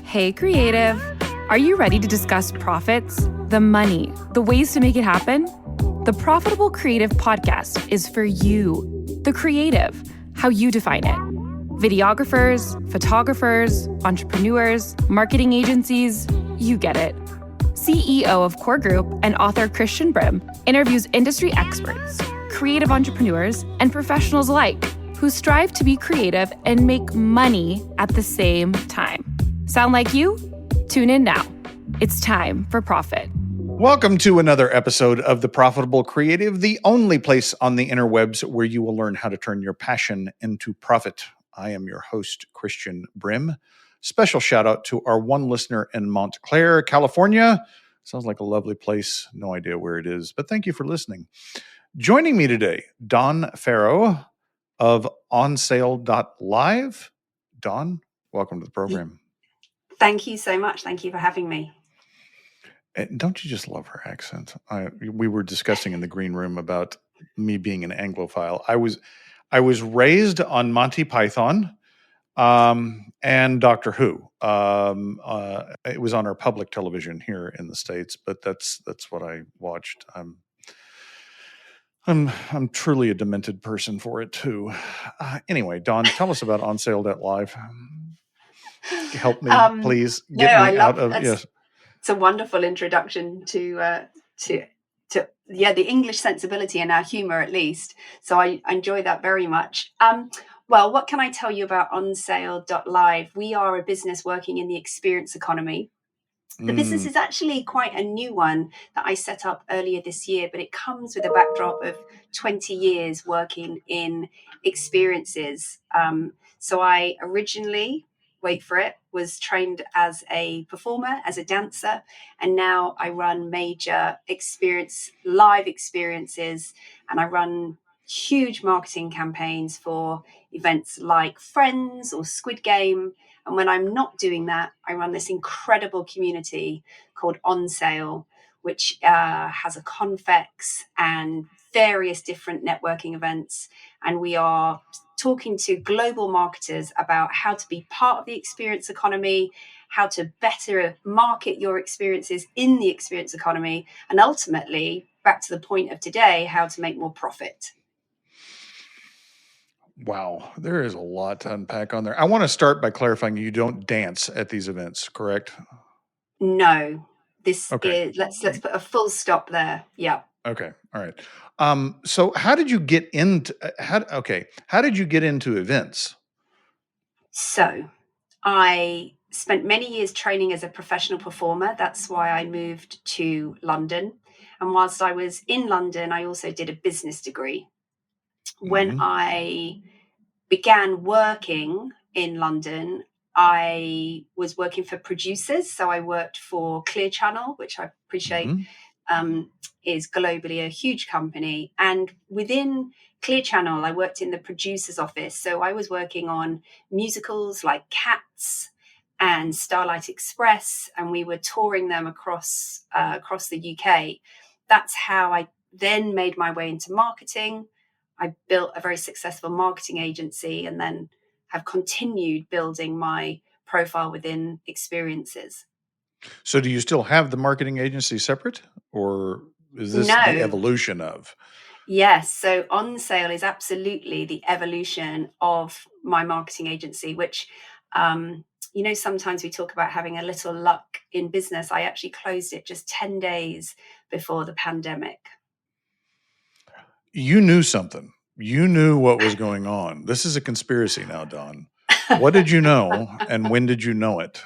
Hey, creative. Are you ready to discuss profits, the money, the ways to make it happen? The Profitable Creative Podcast is for you, the creative, how you define it. Videographers, photographers, entrepreneurs, marketing agencies, you get it. CEO of Core Group and author Christian Brim interviews industry experts, creative entrepreneurs, and professionals alike who strive to be creative and make money at the same time. Sound like you? Tune in now. It's time for profit. Welcome to another episode of The Profitable Creative, the only place on the interwebs where you will learn how to turn your passion into profit. I am your host, Christian Brim. Special shout out to our one listener in Montclair, California. Sounds like a lovely place. No idea where it is, but thank you for listening. Joining me today, Dawn Farrow of onsale.live. Dawn, welcome to the program. Thank you so much. Thank you for having me. And don't you just love her accent? We were discussing in the green room about me being an Anglophile. I was raised on Monty Python and Doctor Who. It was on our public television here in the States, but that's what I watched. I'm truly a demented person for it too. Anyway, Dawn, tell us about onsale.live. Help me, please. Get me out of yes. It's a wonderful introduction to the English sensibility and our humor, at least. So I enjoy that very much. Well, what can I tell you about onsale.live? We are a business working in the experience economy. The business is actually quite a new one that I set up earlier this year, but it comes with a backdrop of 20 years working in experiences. So I originally, wait for it, was trained as a performer, as a dancer, and now I run major live experiences, and I run huge marketing campaigns for events like Friends or Squid Game. And when I'm not doing that, I run this incredible community called OnSale, which has a Confex and various different networking events. And we are talking to global marketers about how to be part of the experience economy, how to better market your experiences in the experience economy, and ultimately, back to the point of today, how to make more profit. Wow, there is a lot to unpack on there. I want to start by clarifying you don't dance at these events, correct? No, this is let's put a full stop there. Yeah. Okay. All right. So how did you get into how did you get into events? So I spent many years training as a professional performer. That's why I moved to London. And whilst I was in London, I also did a business degree. When I began working in London, I was working for producers. So I worked for Clear Channel, which I appreciate is globally a huge company. And within Clear Channel, I worked in the producer's office. So I was working on musicals like Cats and Starlight Express, and we were touring them across the UK. That's how I then made my way into marketing. I built a very successful marketing agency and then have continued building my profile within experiences. So do you still have the marketing agency separate, or is this the evolution of? Yes. So OnSale is absolutely the evolution of my marketing agency, which, sometimes we talk about having a little luck in business. I actually closed it just 10 days before the pandemic. You knew something. You knew what was going on. This is a conspiracy now, Dawn. What did you know, and when did you know it?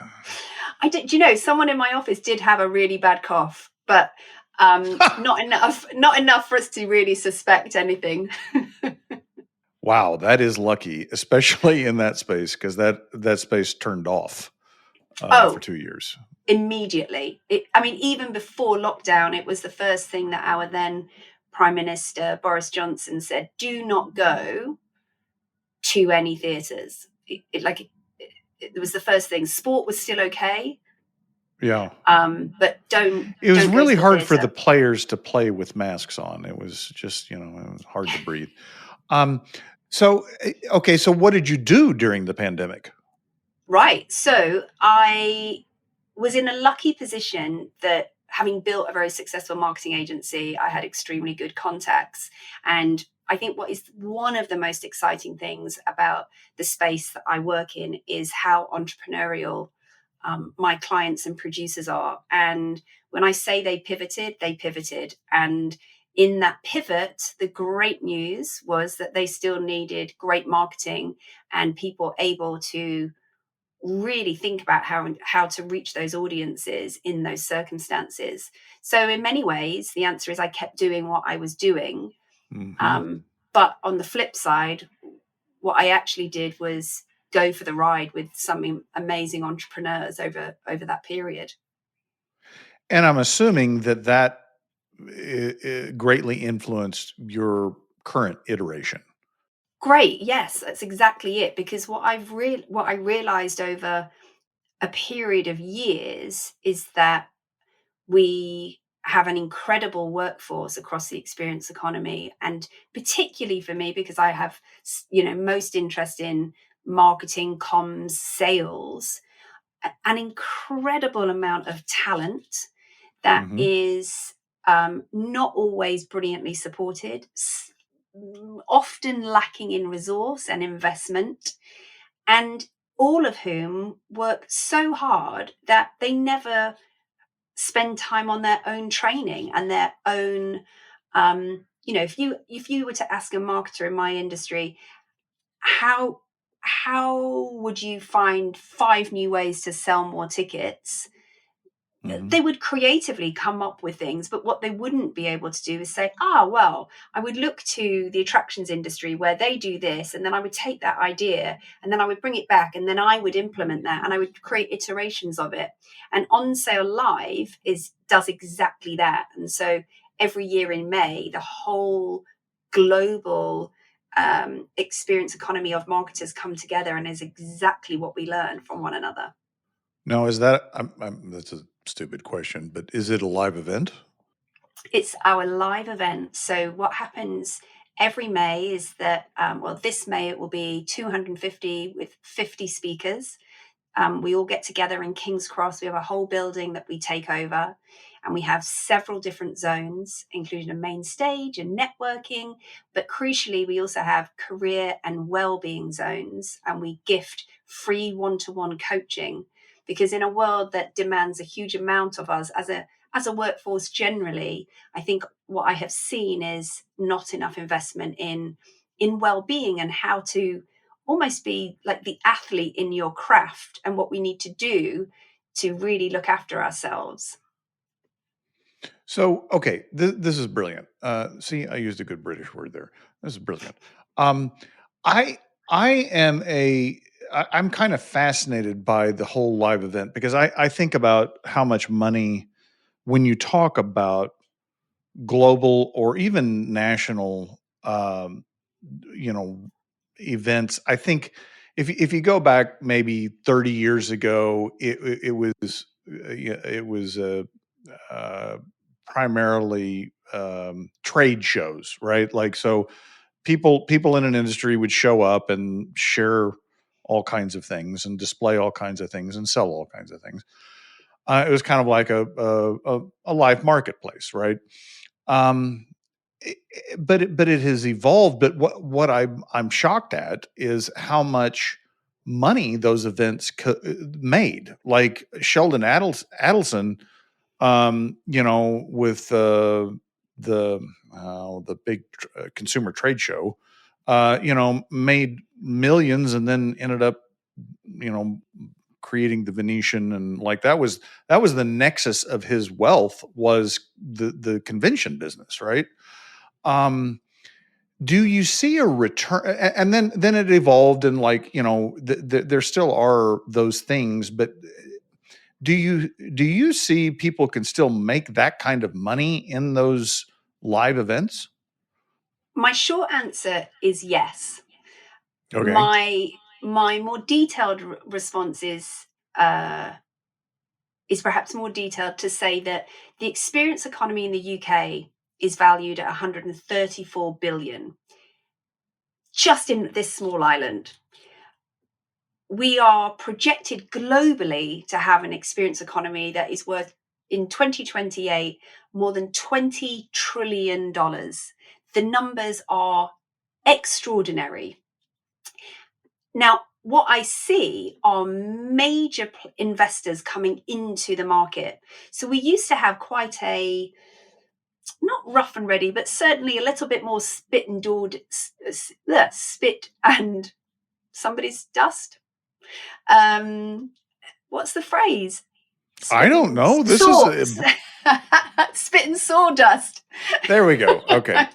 I did. Someone in my office did have a really bad cough, but not enough for us to really suspect anything. Wow, that is lucky, especially in that space, because that space turned off for 2 years. Immediately. Even before lockdown, it was the first thing that our then Prime Minister Boris Johnson said: do not go to any theatres. It was the first thing. Sport was still okay. Yeah. But don't. It was don't really hard theatre. for the players to play with masks on. It was just, it was hard to breathe. So what did you do during the pandemic? Right. So I was in a lucky position that, having built a very successful marketing agency, I had extremely good contacts. And I think what is one of the most exciting things about the space that I work in is how entrepreneurial my clients and producers are. And when I say they pivoted, they pivoted. And in that pivot, the great news was that they still needed great marketing and people able to really think about how to reach those audiences in those circumstances. So in many ways, the answer is I kept doing what I was doing. Mm-hmm. But on the flip side, what I actually did was go for the ride with some amazing entrepreneurs over that period. And I'm assuming that greatly influenced your current iteration. Great, yes, that's exactly it. Because what I realized over a period of years is that we have an incredible workforce across the experience economy, and particularly for me, because I have most interest in marketing, comms, sales, an incredible amount of talent that Mm-hmm. is not always brilliantly supported, often lacking in resource and investment, and all of whom work so hard that they never spend time on their own training and their own if you were to ask a marketer in my industry, how would you find 5 new ways to sell more tickets, Mm-hmm. they would creatively come up with things. But what they wouldn't be able to do is say, well, I would look to the attractions industry where they do this, and then I would take that idea and then I would bring it back, and then I would implement that, and I would create iterations of it. And On Sale Live does exactly that. And so every year in May, the whole global experience economy of marketers come together, and is exactly what we learn from one another. Now, is that that's a stupid question, but is it a live event? It's our live event. So what happens every May is that, this May it will be 250 with 50 speakers. We all get together in King's Cross. We have a whole building that we take over, and we have several different zones, including a main stage and networking. But crucially, we also have career and well-being zones, and we gift free one-to-one coaching, because in a world that demands a huge amount of us as a workforce generally, I think what I have seen is not enough investment in well-being and how to almost be like the athlete in your craft, and what we need to do to really look after ourselves. So, okay, this is brilliant. See, I used a good British word there. This is brilliant. Um, I I am I'm kind of fascinated by the whole live event because I think about how much money when you talk about global or even national, you know, events. I think if you go back maybe 30 years ago, it was yeah, it was uh, primarily trade shows, right? Like so, people in an industry would show up and share all kinds of things and display all kinds of things and sell all kinds of things. It was kind of like a live marketplace, right? Um, but it has evolved. But what I'm shocked at is how much money those events made. Like Sheldon Adelson, with the big consumer trade show, made millions and then ended up, you know, creating the Venetian, and like that was the nexus of his wealth, was the convention business, right? Um, do you see a return? And then it evolved, and like there still are those things, but do you see people can still make that kind of money in those live events? My short answer is yes. Okay. My more detailed response is perhaps more detailed to say that the experience economy in the UK is valued at 134 billion, just in this small island. we are projected globally to have an experience economy that is worth, in 2028, more than $20 trillion. The numbers are extraordinary. Now, what I see are major investors coming into the market. So we used to have quite a, not rough and ready, but certainly a little bit more spit and somebody's dust. What's the phrase? I don't know. This is spit and sawdust. There we go. Okay.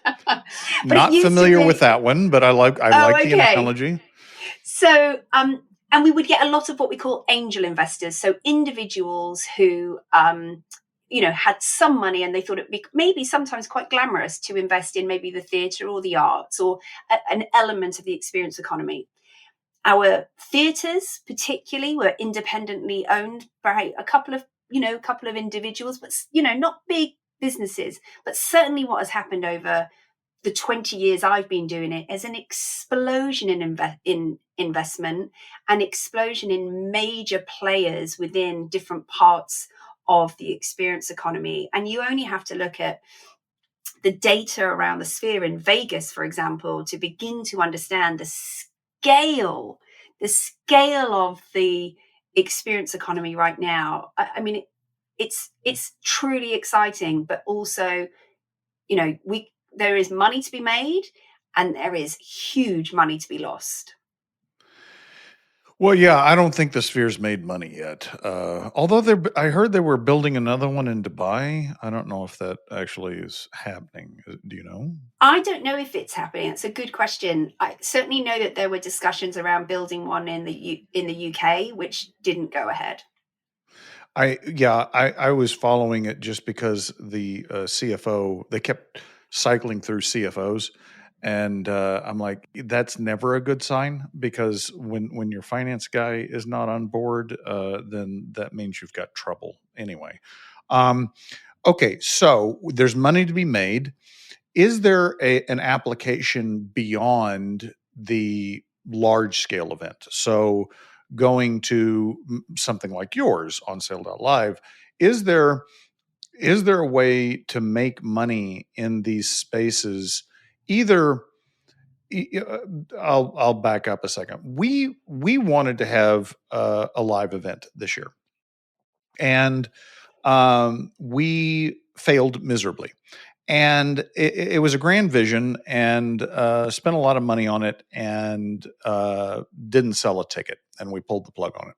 Not used to familiar be- with that one, but I like the analogy. So, and we would get a lot of what we call angel investors. So individuals who, had some money and they thought it'd be maybe sometimes quite glamorous to invest in maybe the theatre or the arts or an element of the experience economy. Our theatres, particularly, were independently owned by a couple of individuals, but not big businesses. But certainly, what has happened over the 20 years I've been doing it is an explosion in investment, an explosion in major players within different parts of the experience economy. And you only have to look at the data around the sphere in Vegas, for example, to begin to understand the scale of the experience economy right now. I mean, it's truly exciting, but also, there is money to be made and there is huge money to be lost. Well, yeah, I don't think the Sphere's made money yet. Although I heard they were building another one in Dubai. I don't know if that actually is happening. Do you know? I don't know if it's happening. It's a good question. I certainly know that there were discussions around building one in the UK, which didn't go ahead. I was following it just because the CFO, they kept cycling through CFOs. And I'm like, that's never a good sign, because when your finance guy is not on board, then that means you've got trouble anyway. Okay, so there's money to be made. Is there an application beyond the large scale event? So going to something like yours, onsale.live, is there a way to make money in these spaces? Either I'll back up a second. We wanted to have a live event this year, and we failed miserably. And it was a grand vision, and spent a lot of money on it, and didn't sell a ticket, and we pulled the plug on it.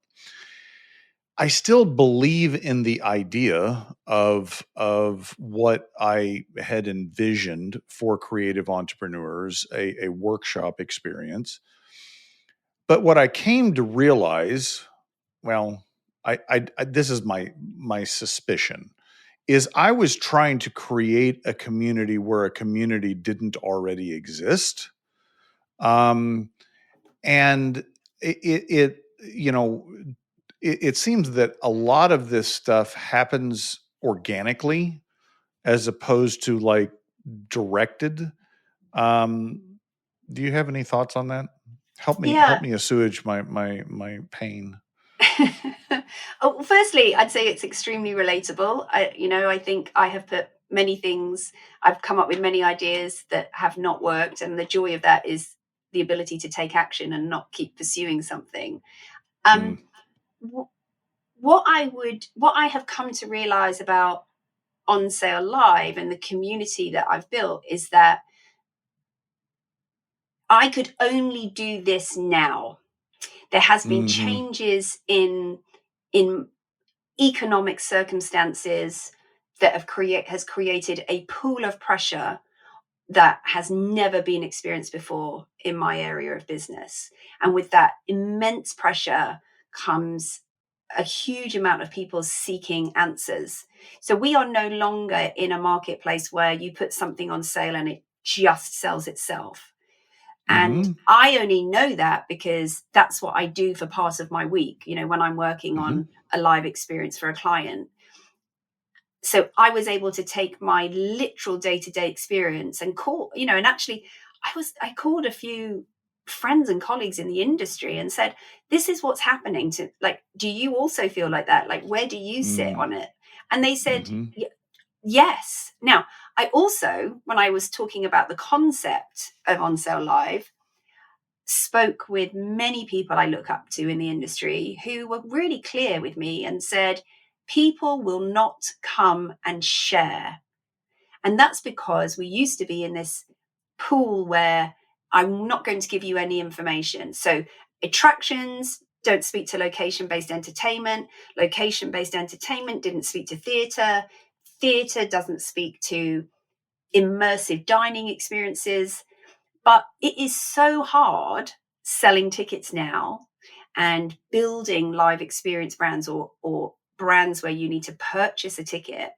I still believe in the idea of what I had envisioned for creative entrepreneurs, a workshop experience. But what I came to realize, well, I this is my suspicion, is I was trying to create a community where a community didn't already exist. And it seems that a lot of this stuff happens organically as opposed to like directed. Do you have any thoughts on that? Help me assuage my pain. Oh, firstly, I'd say it's extremely relatable. I think I have put many things, I've come up with many ideas that have not worked, and the joy of that is the ability to take action and not keep pursuing something. What I have come to realize about On Sale Live and the community that I've built is that I could only do this now. There has been changes in economic circumstances that has created a pool of pressure that has never been experienced before in my area of business. And with that immense pressure comes a huge amount of people seeking answers. So we are no longer in a marketplace where you put something on sale and it just sells itself. And I only know that because that's what I do for part of my week, when I'm working on a live experience for a client. So I was able to take my literal day-to-day experience and call, and actually I called a few friends and colleagues in the industry and said, this is what's happening to, like, do you also feel like that? Like, where do you sit on it? And they said, Mm-hmm. yes. Now, I also, when I was talking about the concept of On Sale Live, spoke with many people I look up to in the industry who were really clear with me and said, people will not come and share. And that's because we used to be in this pool where I'm not going to give you any information. So attractions don't speak to location-based entertainment. Location-based entertainment didn't speak to theatre. Theatre doesn't speak to immersive dining experiences. But it is so hard selling tickets now and building live experience brands or brands where you need to purchase a ticket,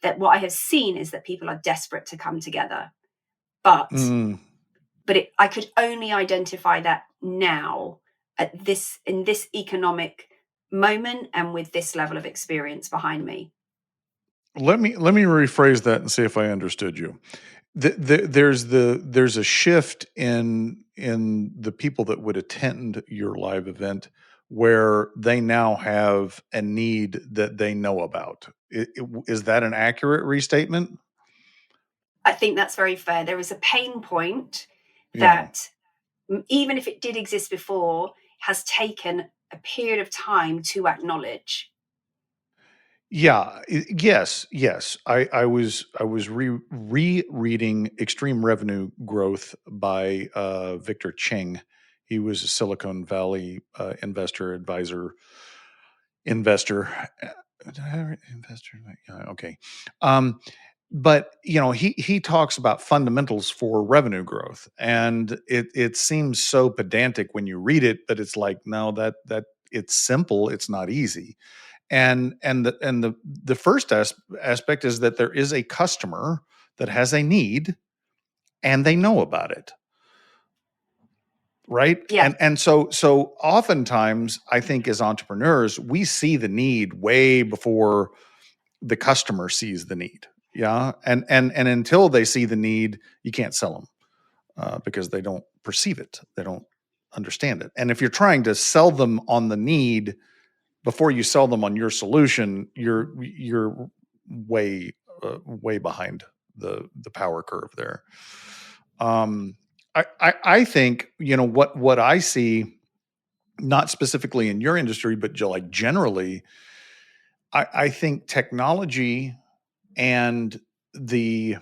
that what I have seen is that people are desperate to come together. But Mm. I could only identify that now in this economic moment and with this level of experience behind me. Let me rephrase that and see if I understood you. There's a shift in the people that would attend your live event where they now have a need that they know about. Is that an accurate restatement? I think that's very fair. There is a pain point Yeah. that, even if it did exist before, has taken a period of time to acknowledge. Yeah, yes. I was rereading Extreme Revenue Growth by Victor Ching. He was a Silicon Valley investor. Did I have it? Investor? Yeah, okay. Um, but he talks about fundamentals for revenue growth, and it seems so pedantic when you read it, but it's like, no, that it's simple. It's not easy. And the first aspect is that there is a customer that has a need and they know about it, right? Yeah, And so oftentimes I think as entrepreneurs we see the need way before the customer sees the need. Yeah, and until they see the need, you can't sell them because they don't perceive it, they don't understand it. And if you're trying to sell them on the need before you sell them on your solution, you're way behind the power curve there. I think what I see, not specifically in your industry, but like generally, I think technology and the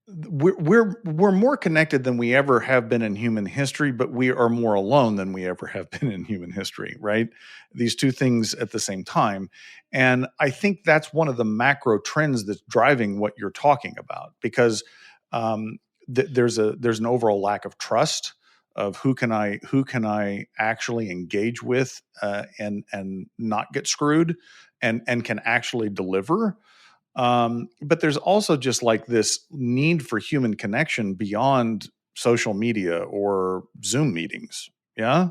we're more connected than we ever have been in human history, but we are more alone than we ever have been in human history, right? These two things at the same time. And I think that's one of the macro trends that's driving what you're talking about, because there's an overall lack of trust of who can I actually engage with and not get screwed and can actually deliver. But there's also just like this need for human connection beyond social media or Zoom meetings. Yeah.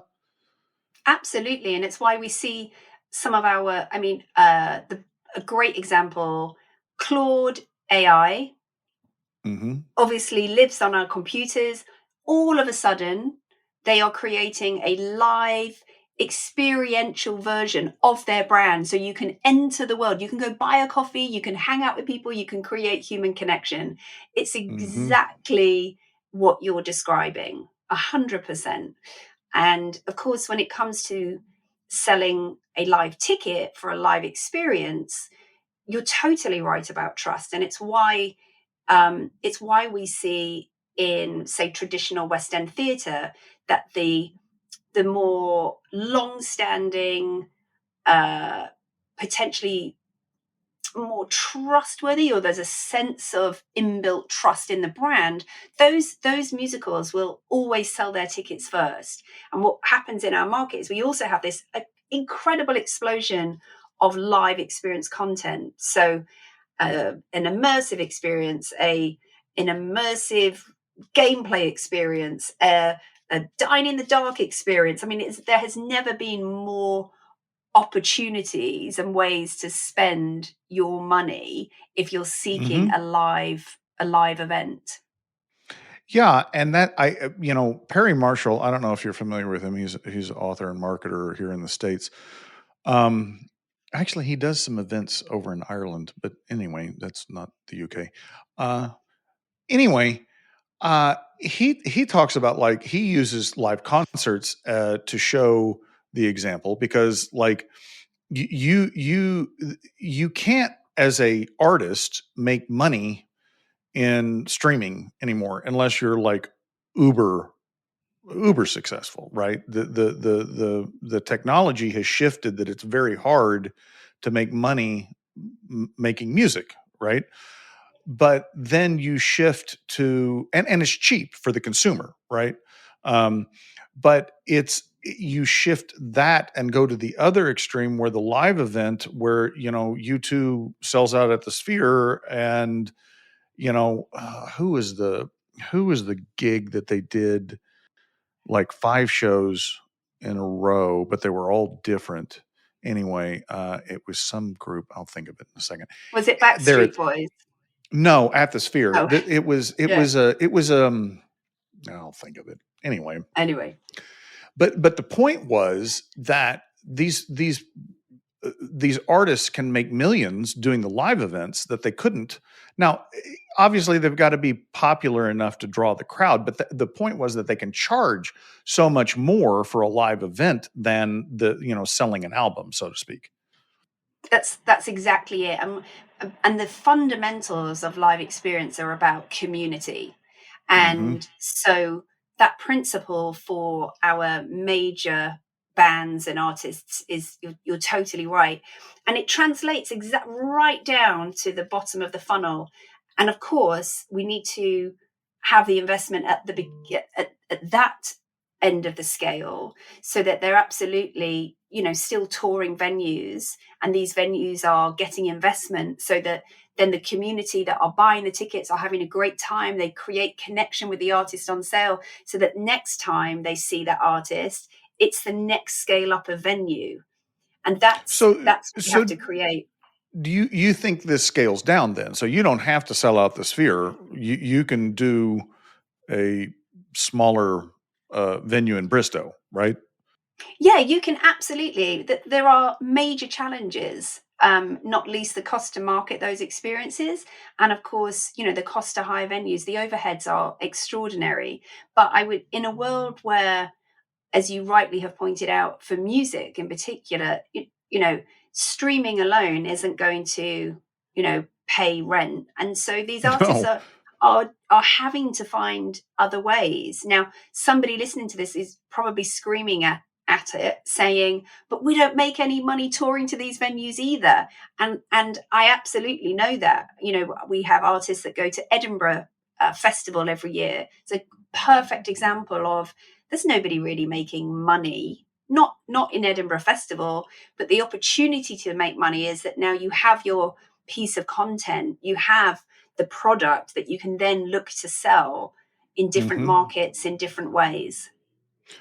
absolutely. And it's why we see some of our, a great example, Claude AI Mm-hmm. obviously lives on our computers. All of a sudden, they are creating a live experiential version of their brand. So you can enter the world, you can go buy a coffee, you can hang out with people, you can create human connection. It's Mm-hmm. exactly what you're describing, 100%. And of course, when it comes to selling a live ticket for a live experience, you're totally right about trust. And it's why we see in, say, traditional West End theatre that the more long-standing, potentially more trustworthy, or there's a sense of inbuilt trust in the brand, those musicals will always sell their tickets first. And what happens in our market is we also have this incredible explosion of live experience content. So an immersive experience, an immersive gameplay experience, a dine in the dark experience. I mean, there has never been more opportunities and ways to spend your money if you're seeking Mm-hmm. a live event. Yeah, and that Perry Marshall. I don't know if you're familiar with him. He's an author and marketer here in the States. Um, Actually, he does some events over in Ireland, but anyway, that's not the UK. Anyway, he talks about, like, he uses live concerts to show the example, because, like, you can't, as a artist, make money in streaming anymore unless you're like uber successful, right? The technology has shifted that it's very hard to make money making music, right? But then you shift to, and it's cheap for the consumer, right? um, but you shift that and go to the other extreme, where the live event, where U2 sells out at the Sphere, and who was the gig that they did like 5 shows in a row, but they were all different. Anyway, it was some group. I'll think of it in a second. Was it There, Backstreet Boys? no, at the Sphere. Oh, yeah. I'll think of it anyway. Anyway, But the point was that these artists can make millions doing the live events that they couldn't. Now, obviously, they've got to be popular enough to draw the crowd, but the point was that they can charge so much more for a live event than selling an album, so to speak. that's exactly it. And the fundamentals of live experience are about community. And so that principle for our major bands and artists is, you're totally right. And it translates right down to the bottom of the funnel. And of course, we need to have the investment at that end of the scale, so that they're absolutely, still touring venues, and these venues are getting investment, so that then the community that are buying the tickets are having a great time. They create connection with the artist on sale, so that next time they see that artist, it's the next scale up of venue. And that's what you have to create. Do you think this scales down then? So you don't have to sell out the Sphere. You can do a smaller venue in Bristow, right? Yeah, you can absolutely. There are major challenges, not least the cost to market those experiences. And of course, the cost to hire venues, the overheads are extraordinary. But I would, in a world where, as you rightly have pointed out, for music in particular, streaming alone isn't going to, pay rent. And so these artists are having to find other ways. Now, somebody listening to this is probably screaming at it, saying, but we don't make any money touring to these venues either. And I absolutely know that. We have artists that go to Edinburgh Festival every year. It's a perfect example of, there's nobody really making money, not in Edinburgh Festival, but the opportunity to make money is that now you have your piece of content, you have the product that you can then look to sell in different markets in different ways.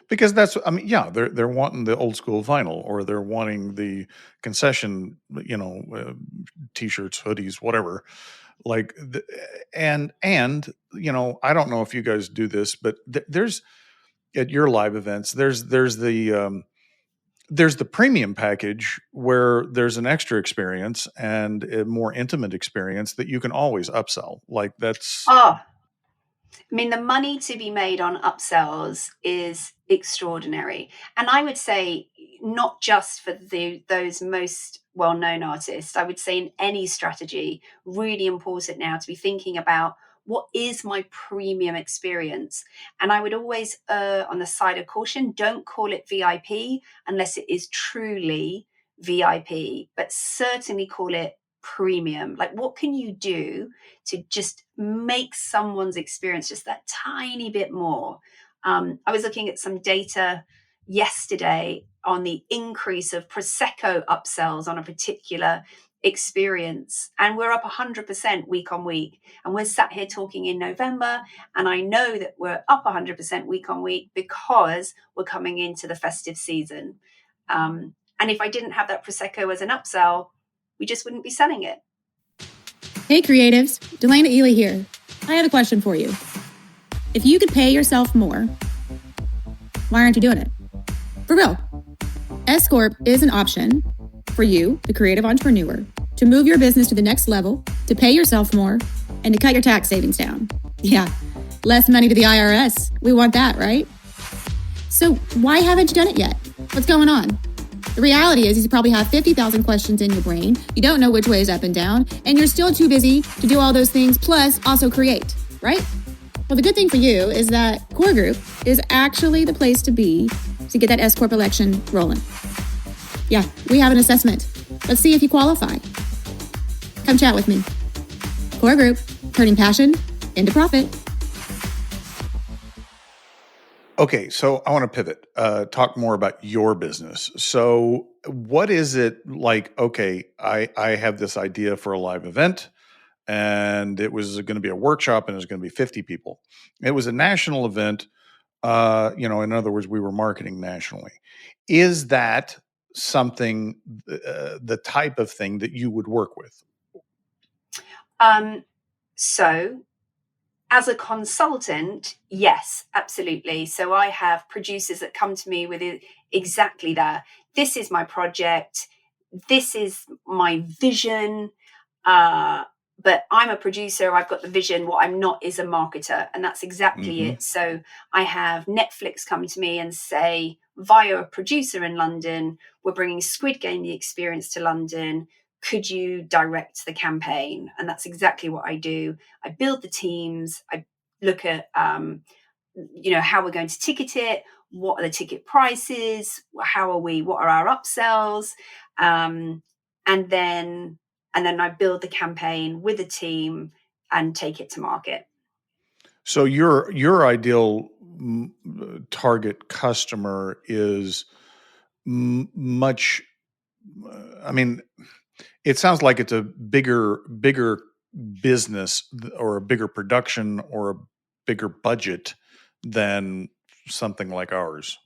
Because that's, they're wanting the old school vinyl, or they're wanting the concession, t-shirts, hoodies, whatever. Like, and I don't know if you guys do this, but there's, at your live events, there's the premium package, where there's an extra experience and a more intimate experience that you can always upsell. Like, that's. The money to be made on upsells is extraordinary. And I would say not just for those most well-known artists, I would say in any strategy, really important now to be thinking about, what is my premium experience? And I would always err on the side of caution. Don't call it VIP unless it is truly VIP, but certainly call it premium. Like, what can you do to just make someone's experience just that tiny bit more? I was looking at some data yesterday on the increase of Prosecco upsells on a particular experience, and we're up 100% week on week. And we're sat here talking in November, and I know that we're up 100% week on week because we're coming into the festive season. And if I didn't have that Prosecco as an upsell, we just wouldn't be selling it. Hey creatives, Delana Ely here. I had a question for you. If you could pay yourself more, why aren't you doing it? For real. S Corp is an option for you, the creative entrepreneur, to move your business to the next level, to pay yourself more, and to cut your tax savings down. Yeah, less money to the IRS. We want that, right? So why haven't you done it yet? What's going on? The reality is you probably have 50,000 questions in your brain. You don't know which way is up and down, and you're still too busy to do all those things, plus also create, right? Well, the good thing for you is that Core Group is actually the place to be to get that S Corp election rolling. Yeah, we have an assessment. Let's see if you qualify. Come chat with me. Core Group, turning passion into profit. Okay, so I want to pivot, talk more about your business. So what is it like? Okay, I have this idea for a live event, and it was going to be a workshop, and it was going to be 50 people. It was a national event. In other words, we were marketing nationally. Is that something, the type of thing that you would work with? So as a consultant, yes, absolutely. So I have producers that come to me with exactly that. This is my project. This is my vision. But I'm a producer. I've got the vision. What I'm not is a marketer. And that's exactly it. So I have Netflix come to me and say, via a producer in London, we're bringing Squid Game the experience to London. Could you direct the campaign? And that's exactly what I do. I build the teams. I look at, how we're going to ticket it. What are the ticket prices? What are our upsells? And then I build the campaign with a team and take it to market. So your ideal target customer is much. I mean, it sounds like it's a bigger business or a bigger production or a bigger budget than something like ours,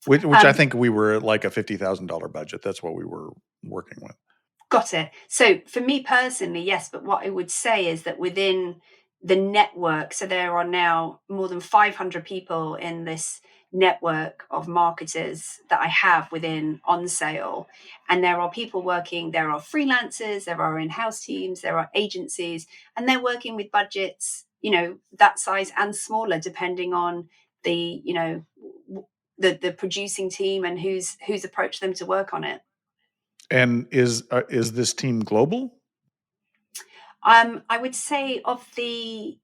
which I think we were at like a $50,000 budget. That's what we were working with. Got it. So for me personally, yes. But what I would say is that within the network, so there are now more than 500 people in this network of marketers that I have within On Sale. And there are people working, there are freelancers, there are in-house teams, there are agencies, and they're working with budgets, that size and smaller, depending on the, the producing team and who's approached them to work on it. And is this team global? I would say of the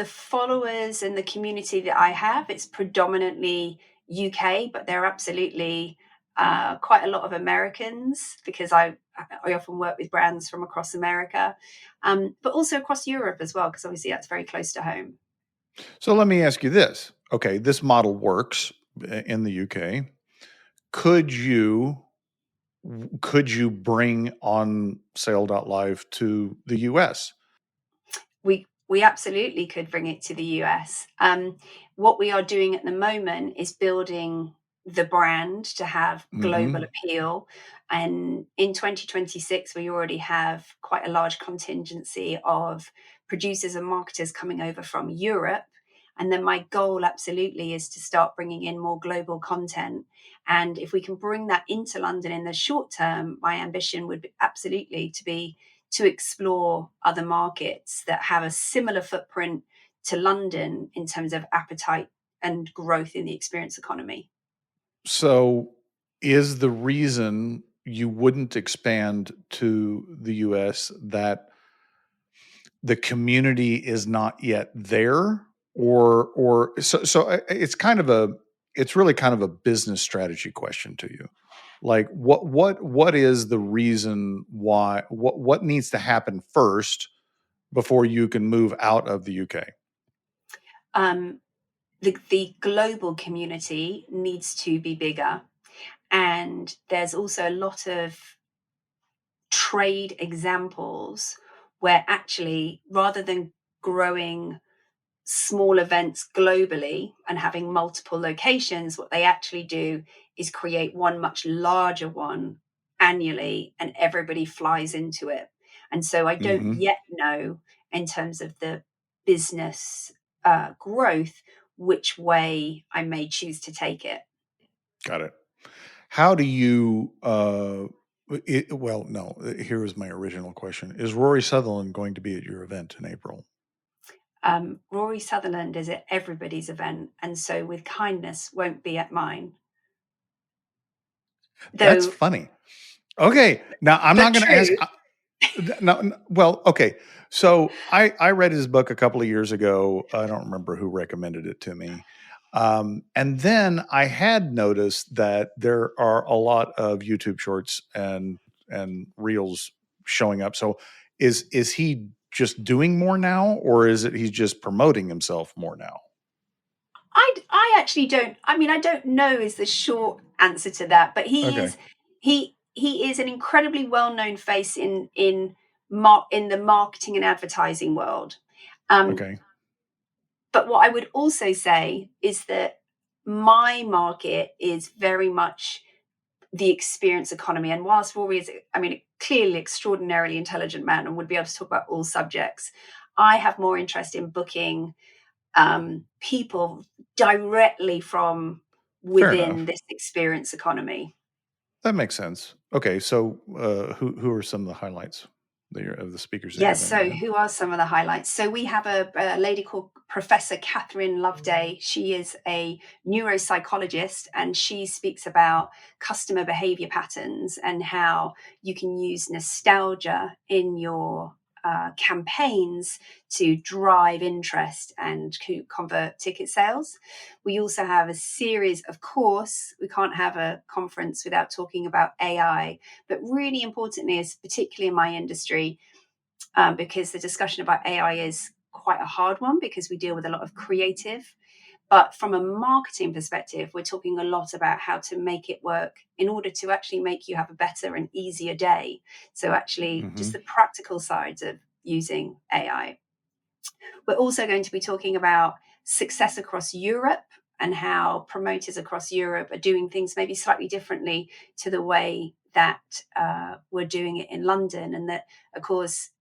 followers and the community that I have, it's predominantly UK, but there are absolutely quite a lot of Americans because I often work with brands from across America, but also across Europe as well, because obviously that's very close to home. So let me ask you this. Okay, this model works in the UK. Could you bring On Sale.live to the US? We absolutely could bring it to the US. What we are doing at the moment is building the brand to have global appeal. And in 2026, we already have quite a large contingency of producers and marketers coming over from Europe. And then my goal absolutely is to start bringing in more global content. And if we can bring that into London in the short term, my ambition would be absolutely to explore other markets that have a similar footprint to London in terms of appetite and growth in the experience economy. So is the reason you wouldn't expand to the US that the community is not yet there? Or so it's really kind of a business strategy question to you. Like what is the reason why, what needs to happen first before you can move out of the UK? The global community needs to be bigger. And there's also a lot of trade examples where actually, rather than growing small events globally and having multiple locations, what they actually do is create one much larger one annually, and everybody flies into it. And so I don't yet know, in terms of the business growth, which way I may choose to take it. Got it. How do you, well, no, here was my original question. Is Rory Sutherland going to be at your event in April? Rory Sutherland is at everybody's event, and so with kindness won't be at mine. That's funny. Okay, now I'm not going to ask. No, well, okay. So I read his book a couple of years ago. I don't remember who recommended it to me. And then I had noticed that there are a lot of YouTube shorts and reels showing up. So is he just doing more now, or is it he's just promoting himself more now? I actually don't. I mean, I don't know is the short answer to that, but he is an incredibly well-known face in the marketing and advertising world. Okay. But what I would also say is that my market is very much the experience economy. And whilst Rory is, clearly extraordinarily intelligent man and would be able to talk about all subjects, I have more interest in booking people directly from within this experience economy. That makes sense. Okay, so who are some of the highlights of the speakers? Yes, so who are some of the highlights? So we have a lady called Professor Catherine Loveday. She is a neuropsychologist, and she speaks about customer behavior patterns and how you can use nostalgia in your campaigns to drive interest and to convert ticket sales. We also have a series, of course, we can't have a conference without talking about AI, but really importantly is particularly in my industry, because the discussion about AI is quite a hard one because we deal with a lot of creative. But from a marketing perspective, we're talking a lot about how to make it work in order to actually make you have a better and easier day. So actually just the practical sides of using AI. We're also going to be talking about success across Europe and how promoters across Europe are doing things maybe slightly differently to the way that we're doing it in London. And that, of course,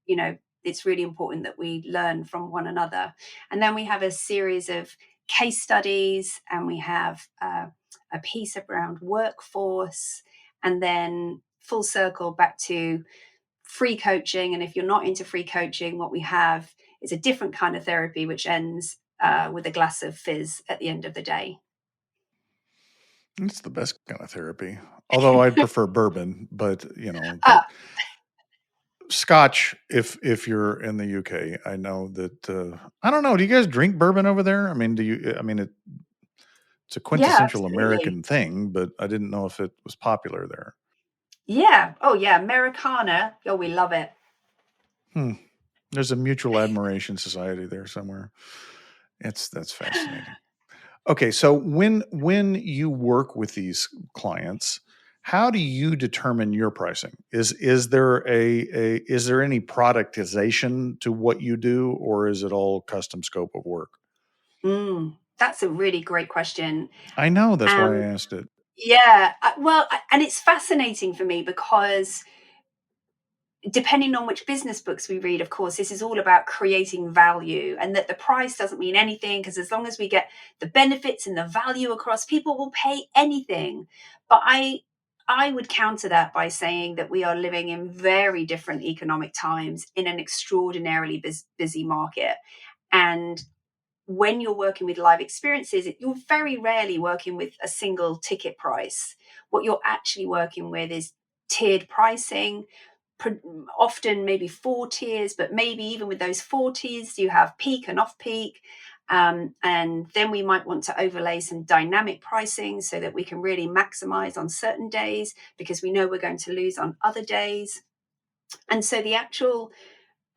it's really important that we learn from one another. And then we have a series of case studies, and we have a piece around workforce, and then full circle back to free coaching. And if you're not into free coaching, what we have is a different kind of therapy, which ends with a glass of fizz at the end of the day. It's the best kind of therapy. Although I'd prefer bourbon, but Scotch, if you're in the UK. I know that I don't know. Do you guys drink bourbon over there? I mean, it's a quintessential American thing, but I didn't know if it was popular there. Yeah. Oh, yeah. Americana. Oh, we love it. There's a mutual admiration society there somewhere. That's fascinating. Okay, so when you work with these clients, how do you determine your pricing? Is there is there any productization to what you do, or is it all custom scope of work? That's a really great question. I know, that's why I asked it. Yeah, and it's fascinating for me because depending on which business books we read, of course, this is all about creating value, and that the price doesn't mean anything, because as long as we get the benefits and the value across, people will pay anything. But I would counter that by saying that we are living in very different economic times in an extraordinarily busy market. And when you're working with live experiences, you're very rarely working with a single ticket price. What you're actually working with is tiered pricing, often maybe 4 tiers, but maybe even with those 4 tiers, you have peak and off peak. And then we might want to overlay some dynamic pricing so that we can really maximize on certain days because we know we're going to lose on other days. And so the actual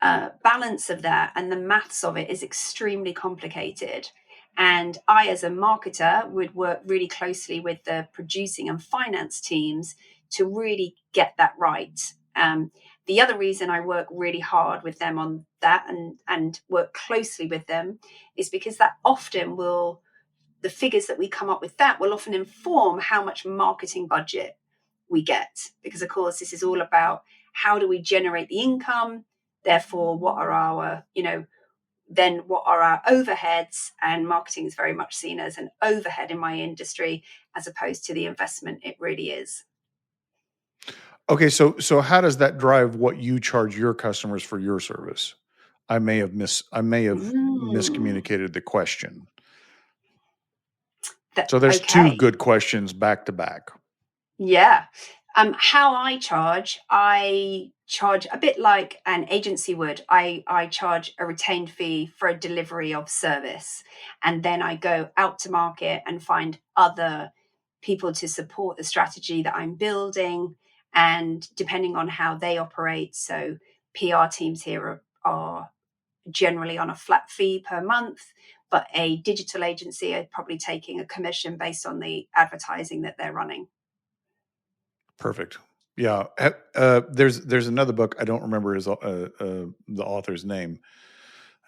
balance of that and the maths of it is extremely complicated. And I, as a marketer, would work really closely with the producing and finance teams to really get that right. The other reason I work really hard with them on that and work closely with them is because that often the figures that we come up with that will often inform how much marketing budget we get. Because, of course, this is all about how do we generate the income? Therefore, what are our, then what are our overheads? And marketing is very much seen as an overhead in my industry, as opposed to the investment it really is. Okay, so how does that drive what you charge your customers for your service? I may have Mm. miscommunicated the question. So there's two Okay. good questions back to back. Yeah. How I charge a bit like an agency would. I charge a retained fee for a delivery of service. And then I go out to market and find other people to support the strategy that I'm building. And depending on how they operate, so PR teams here are generally on a flat fee per month, but a digital agency are probably taking a commission based on the advertising that they're running. Perfect. Yeah. There's another book. I don't remember the author's name.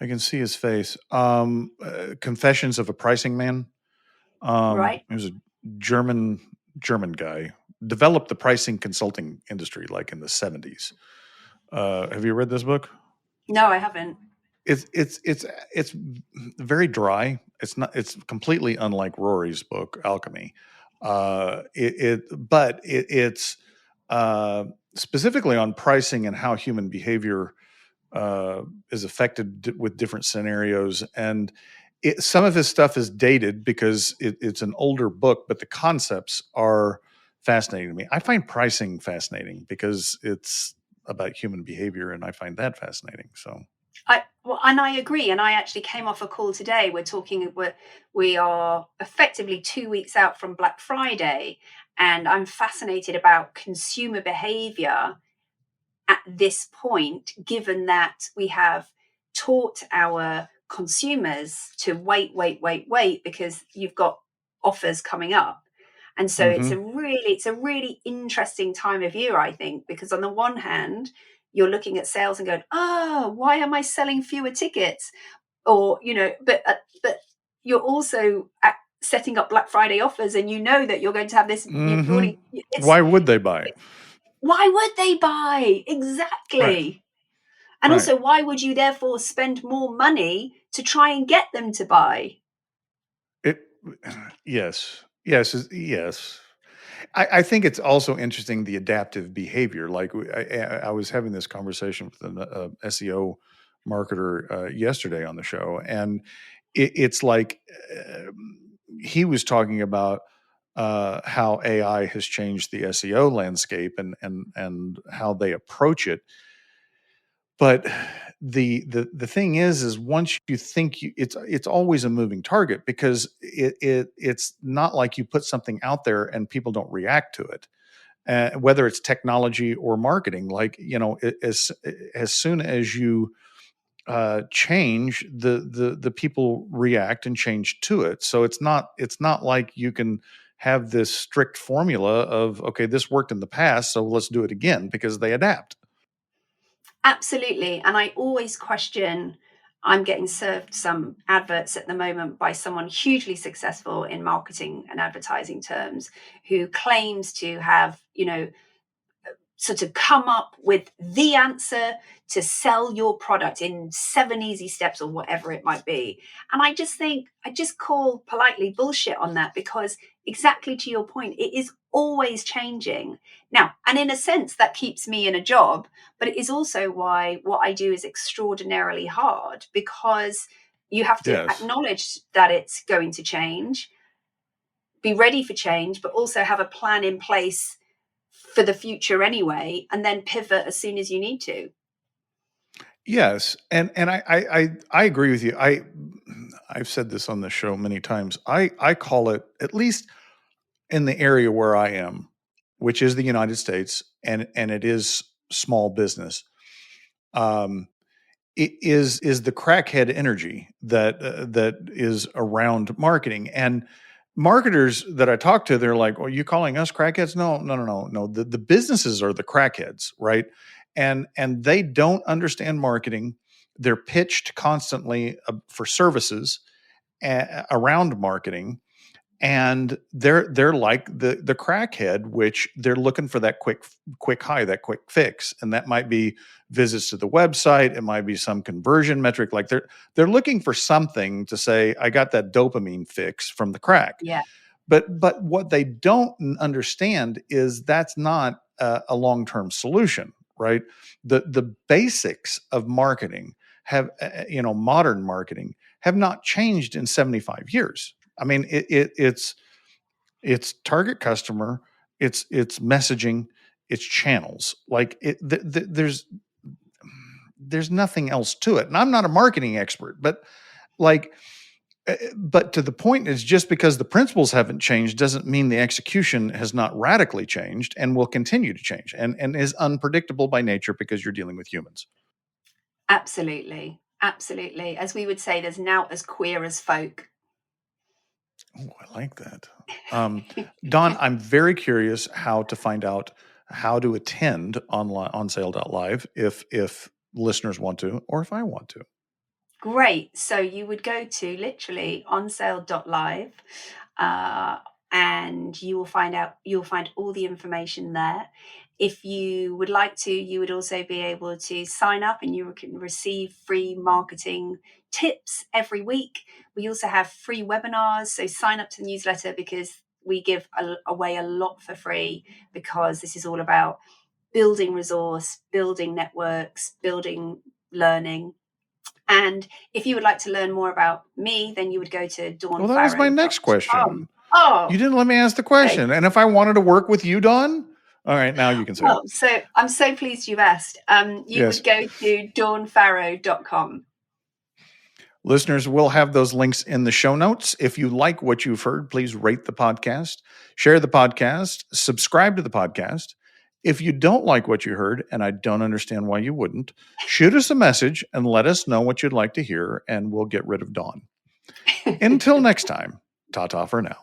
I can see his face. Confessions of a Pricing Man. Right. He was a German guy. Developed the pricing consulting industry like in the 70s. Have you read this book? No, I haven't. It's very dry. It's completely unlike Rory's book Alchemy. It's specifically on pricing and how human behavior is affected with different scenarios. And some of his stuff is dated because it's an older book, but the concepts are fascinating to me. I find pricing fascinating because it's about human behavior, and I find that fascinating. So. And I agree. And I actually came off a call today. We are effectively 2 weeks out from Black Friday, and I'm fascinated about consumer behavior at this point, given that we have taught our consumers to wait because you've got offers coming up. And so it's a really interesting time of year, I think, because on the one hand, you're looking at sales and going, oh, why am I selling fewer tickets? Or, but you're also setting up Black Friday offers, and you know that you're going to have this. Why would they buy? Why would they buy? Right. Exactly. And Right. also, why would you therefore spend more money to try and get them to buy? Yes. I think it's also interesting the adaptive behavior. Like I was having this conversation with an SEO marketer yesterday on the show, and it's like he was talking about how AI has changed the SEO landscape and how they approach it. But the thing is once you think it's always a moving target, because it's not like you put something out there and people don't react to it, whether it's technology or marketing. Like, as soon as you change, the people react and change to it. So it's not like you can have this strict formula of, okay, this worked in the past, so let's do it again, because they adapt. Absolutely. And I always question. I'm getting served some adverts at the moment by someone hugely successful in marketing and advertising terms, who claims to have, sort of come up with the answer to sell your product in 7 easy steps or whatever it might be. And I just call politely bullshit on that, because exactly to your point, it is always changing. Now, and in a sense, that keeps me in a job, but it is also why what I do is extraordinarily hard, because you have to Yes. acknowledge that it's going to change, be ready for change, but also have a plan in place for the future anyway, and then pivot as soon as you need to. Yes, and I agree with you. I've said this on the show many times. I call it, at least in the area where I am, which is the United States, and it is small business. It is the crackhead energy that is around marketing. And marketers that I talk to, they're like, "Well, you calling us crackheads?" No. The businesses are the crackheads, right? And they don't understand marketing. They're pitched constantly for services around marketing, And they're like the crackhead, which they're looking for that quick high, that quick fix. And that might be visits to the website. It might be some conversion metric. Like they're looking for something to say, I got that dopamine fix from the crack. Yeah. But what they don't understand is that's not a long-term solution, right? The basics of marketing have, modern marketing have not changed in 75 years. I mean, it's target customer, it's messaging, it's channels. Like there's nothing else to it. And I'm not a marketing expert, but like, but to the point is, just because the principles haven't changed doesn't mean the execution has not radically changed and will continue to change and is unpredictable by nature because you're dealing with humans. Absolutely. Absolutely. As we would say, there's now as queer as folk. Oh, I like that. Dawn, I'm very curious how to find out how to attend online on sale.live if listeners want to, or if I want to. Great. So you would go to literally onsale.live, and you'll find all the information there. If you would like to, you would also be able to sign up and you can receive free marketing tips every week. We also have free webinars. So sign up to the newsletter, because we give away a lot for free, because this is all about building resource, building networks, building learning. And if you would like to learn more about me, then you would go to Dawn. Well, that was my next question. Oh, you didn't let me ask the question. Okay. And if I wanted to work with you, Dawn? All right, now you can say it. So I'm so pleased you've asked. You would go to dawnfarrow.com. Listeners, we'll have those links in the show notes. If you like what you've heard, please rate the podcast, share the podcast, subscribe to the podcast. If you don't like what you heard, and I don't understand why you wouldn't, shoot us a message and let us know what you'd like to hear, and we'll get rid of Dawn. Until next time, ta-ta for now.